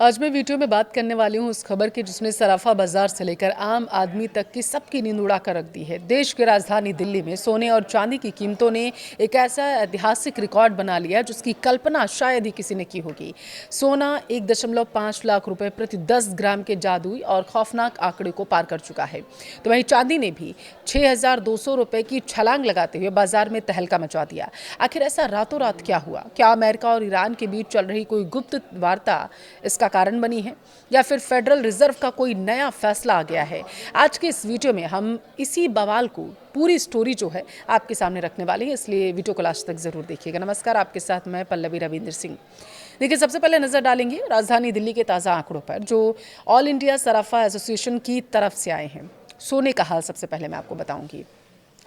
आज मैं वीडियो में बात करने वाली हूँ उस खबर की जिसने सराफा बाजार से लेकर आम आदमी तक की सबकी नींद उड़ा कर रख दी है। देश की राजधानी दिल्ली में सोने और चांदी की कीमतों ने एक ऐसा ऐतिहासिक रिकॉर्ड बना लिया जिसकी कल्पना शायद ही किसी ने की होगी। सोना 1.5 लाख रुपए प्रति 10 ग्राम के जादुई और खौफनाक आंकड़े को पार कर चुका है। तो वहीं चांदी ने भी 6,200 रुपए की छलांग लगाते हुए बाजार में तहलका मचा दिया। आखिर ऐसा रातों रात क्या हुआ? क्या अमेरिका और ईरान के बीच चल रही कोई गुप्त वार्ता इसका कारण बनी है या फिर फेडरल रिजर्व का कोई नया फैसला आ गया है? आज के इस वीडियो में हम इसी बवाल को पूरी स्टोरी जो है आपके सामने रखने वाले हैं, इसलिए वीडियो को लास्ट तक जरूर देखिएगा। नमस्कार, आपके साथ मैं पल्लवी रविंद्र सिंह। देखिए, सबसे पहले नजर डालेंगे राजधानी दिल्ली के ताज़ा आंकड़ों पर जो ऑल इंडिया सराफा एसोसिएशन की तरफ से आए हैं। सोने का हाल सबसे पहले मैं आपको बताऊंगी।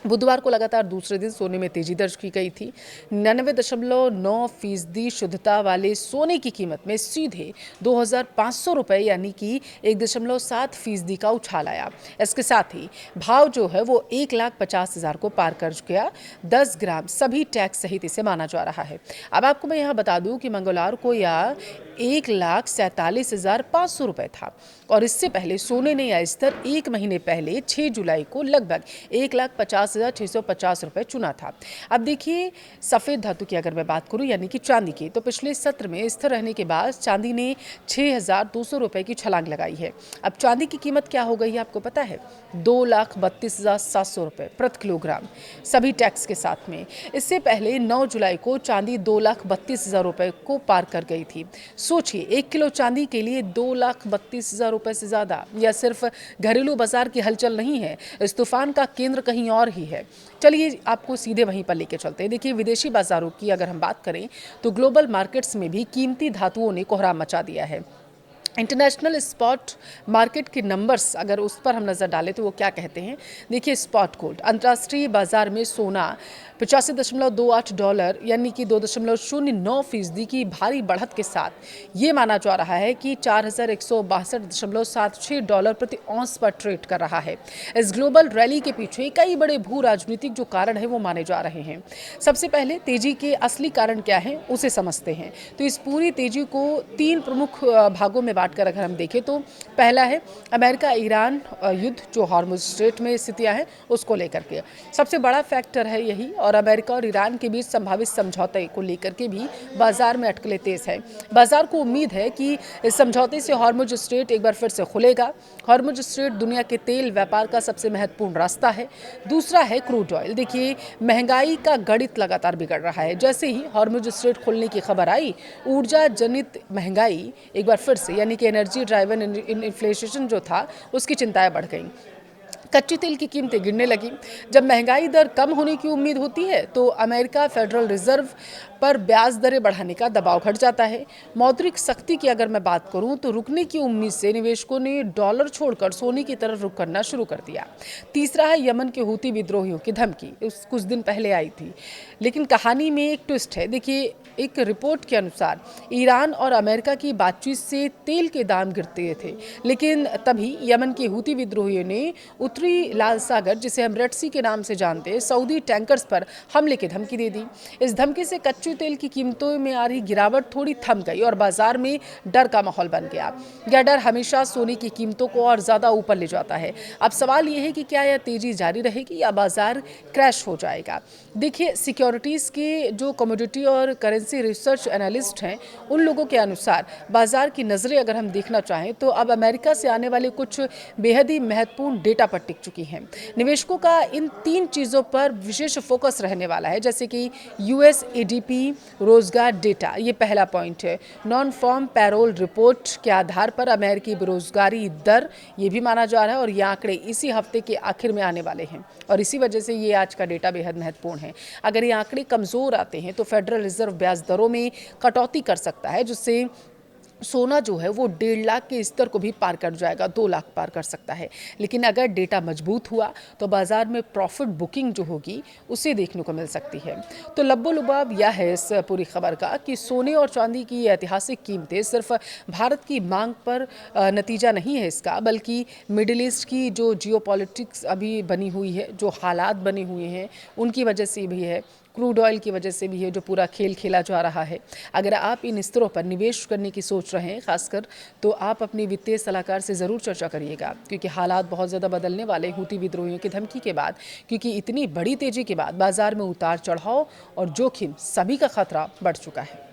बुधवार को लगातार दूसरे दिन सोने में तेजी दर्ज की गई थी। 99.9% शुद्धता वाले सोने की कीमत में सीधे 2,500 रुपये यानी कि 1.7% का उछाल आया। इसके साथ ही भाव जो है वो 1,50,000 को पार कर गया। 10 ग्राम सभी टैक्स सहित इसे माना जा रहा है। अब आपको मैं यहाँ बता दूं कि मंगलवार को यह 1,47,500 रुपये था और इससे पहले सोने ने यह स्तर एक महीने पहले 6 जुलाई को लगभग 1,50,650 रुपये चुना था। अब देखिए, सफ़ेद धातु की अगर मैं बात करूं यानी कि चांदी की, तो पिछले सत्र में स्थिर रहने के बाद चांदी ने 6,200 रुपये की छलांग लगाई है। अब चांदी की कीमत क्या हो गई है आपको पता है? 2,32,700 रुपये प्रति किलोग्राम, सभी टैक्स के साथ में। इससे पहले 9 जुलाई को चांदी 2,32,000 रुपये को पार कर गई थी। सोचिए, 1 किलो चांदी के लिए 2,32,000 रुपये से ज़्यादा। यह सिर्फ घरेलू बाजार की हलचल नहीं है, इस तूफान का केंद्र कहीं और ही है। चलिए आपको सीधे वहीं पर लेके चलते हैं। देखिए, विदेशी बाजारों की अगर हम बात करें तो ग्लोबल मार्केट्स में भी कीमती धातुओं ने कोहराम मचा दिया है। इंटरनेशनल स्पॉट मार्केट के नंबर्स अगर उस पर हम नज़र डालें तो वो क्या कहते हैं? देखिए, स्पॉट गोल्ड अंतर्राष्ट्रीय बाजार में सोना $85.28 यानी कि 2.09% की भारी बढ़त के साथ ये माना जा रहा है कि $4,162.76 प्रति औंस पर ट्रेड कर रहा है। इस ग्लोबल रैली के पीछे कई बड़े भू राजनीतिक जो कारण है वो माने जा रहे हैं। सबसे पहले तेजी के असली कारण क्या है उसे समझते हैं। तो इस पूरी तेजी को 3 प्रमुख भागों में बांटकर अगर हम देखें तो पहला है अमेरिका ईरान युद्ध जो हार्मुज स्ट्रेट में स्थितियां हैं उसको लेकर के सबसे बड़ा फैक्टर है यही। और अमेरिका और ईरान के बीच संभावित समझौते को लेकर के भी बाजार में अटकलें तेज है। बाजार को उम्मीद है कि इस समझौते से हार्मुज स्ट्रेट एक बार फिर से खुलेगा। हार्मुज स्ट्रेट दुनिया के तेल व्यापार का सबसे महत्वपूर्ण रास्ता है। दूसरा है क्रूड ऑयल। देखिए, महंगाई का गणित लगातार बिगड़ रहा है। जैसे ही हार्मुज स्ट्रेट खुलने की खबर आई, ऊर्जा जनित महंगाई एक बार फिर से यानी कि एनर्जी ड्राइवन इन्फ्लेशन जो था उसकी चिंताएं बढ़ गई। कच्चे तेल की कीमतें गिरने लगी। जब महंगाई दर कम होने की उम्मीद होती है तो अमेरिका फेडरल रिजर्व पर ब्याज दरें बढ़ाने का दबाव घट जाता है। मौद्रिक सख्ती की अगर मैं बात करूं तो रुकने की उम्मीद से निवेशकों ने डॉलर छोड़कर सोने की तरफ रुख करना शुरू कर दिया। तीसरा है यमन के हूती विद्रोहियों की धमकी। कुछ दिन पहले आई थी, लेकिन कहानी में एक ट्विस्ट है। देखिए, एक रिपोर्ट के अनुसार ईरान और अमेरिका की बातचीत से तेल के दाम गिरते थे, लेकिन तभी यमन के हूती विद्रोहियों ने उत्तरी लाल सागर, जिसे हम रेड सी के नाम से जानते हैं, सऊदी टैंकर्स पर हमले की धमकी दे दी। इस धमकी से कच्चे तेल की कीमतों में आ रही गिरावट थोड़ी थम गई और बाजार में डर का माहौल बन गया। यह डर हमेशा सोने की कीमतों को और ज्यादा ऊपर ले जाता है। अब सवाल यह है कि क्या यह तेजी जारी रहेगी या बाजार क्रैश हो जाएगा। देखिए, सिक्योरिटीज के जो कमोडिटी और करेंसी रिसर्च एनालिस्ट हैं उन लोगों के अनुसार बाजार की नजरें अगर हम देखना चाहें तो अब अमेरिका से आने वाले कुछ बेहद ही महत्वपूर्ण डेटा पर टिक चुकी हैं। निवेशकों का इन 3 चीजों पर विशेष फोकस रहने वाला है, जैसे कि यूएस एडीपी रोजगार डेटा, ये पहला पॉइंट है। नॉन फॉर्म पैरोल रिपोर्ट के आधार पर अमेरिकी बेरोजगारी दर ये भी माना जा रहा है और ये आंकड़े इसी हफ्ते के आखिर में आने वाले हैं और इसी वजह से ये आज का डेटा बेहद महत्वपूर्ण है। अगर ये आंकड़े कमजोर आते हैं तो फेडरल रिजर्व ब्याज दरों में कटौती कर सकता है, जिससे सोना जो है वो 1.5 लाख के स्तर को भी पार कर जाएगा, 2 लाख पार कर सकता है। लेकिन अगर डेटा मजबूत हुआ तो बाजार में प्रॉफिट बुकिंग जो होगी उसे देखने को मिल सकती है। तो लब्बो लुबाब यह है इस पूरी खबर का कि सोने और चांदी की ऐतिहासिक कीमतें सिर्फ भारत की मांग पर नतीजा नहीं है इसका, बल्कि मिडिल ईस्ट की जो जियोपॉलिटिक्स अभी बनी हुई है, जो हालात बने हुए हैं, उनकी वजह से भी है। क्रूड ऑयल की वजह से भी है, जो पूरा खेल खेला जा रहा है। अगर आप इन स्तरों पर निवेश करने की सोच सोच रहे हैं खासकर, तो आप अपने वित्तीय सलाहकार से ज़रूर चर्चा करिएगा, क्योंकि हालात बहुत ज़्यादा बदलने वाले हूती विद्रोहियों की धमकी के बाद, क्योंकि इतनी बड़ी तेज़ी के बाद बाजार में उतार चढ़ाव और जोखिम सभी का खतरा बढ़ चुका है।